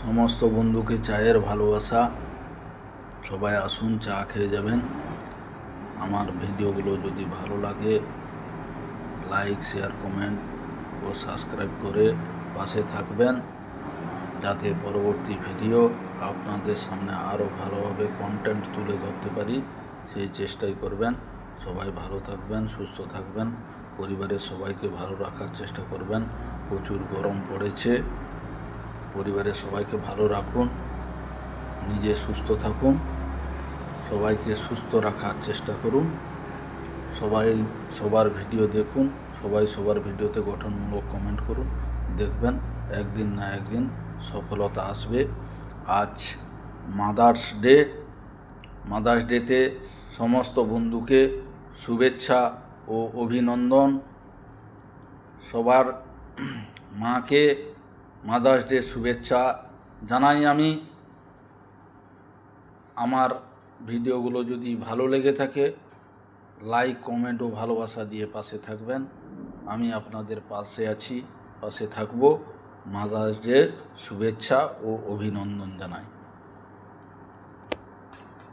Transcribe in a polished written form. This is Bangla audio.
সমস্ত বন্ধুকে চায়ের ভালোবাসা। সবাই আসুন, চা খেয়ে যাবেন। আমার ভিডিওগুলো যদি ভালো লাগে লাইক, শেয়ার, কমেন্ট ও সাবস্ক্রাইব করে পাশে থাকবেন, যাতে পরবর্তী ভিডিও আপনাদের সামনে আরও ভালোভাবে কন্টেন্ট তুলে ধরতে পারি, সেই চেষ্টাই করবেন। সবাই ভালো থাকবেন, সুস্থ থাকবেন, পরিবারের সবাইকে ভালো রাখার চেষ্টা করবেন। প্রচুর গরম পড়েছে, পরিবারের সবাইকে ভালো রাখুন, নিজে সুস্থ থাকুন, সবাইকে সুস্থ রাখার চেষ্টা করুন। সবাই সবার ভিডিও দেখুন, সবাই সবার ভিডিওতে গঠনমূলক কমেন্ট করুন। দেখবেন একদিন না একদিন সফলতা আসবে। আজ মাদার্স ডেতে সমস্ত বন্ধুকে শুভেচ্ছা ও অভিনন্দন। সবার মাকে মাদার্স ডে শুভেচ্ছা জানাই আমি। আমার ভিডিওগুলো যদি ভালো লেগে থাকে লাইক, কমেন্ট ও ভালোবাসা দিয়ে পাশে থাকবেন। আমি আপনাদের পাশে আছি, পাশে থাকব। মাদার্স ডে শুভেচ্ছা ও অভিনন্দন জানাই।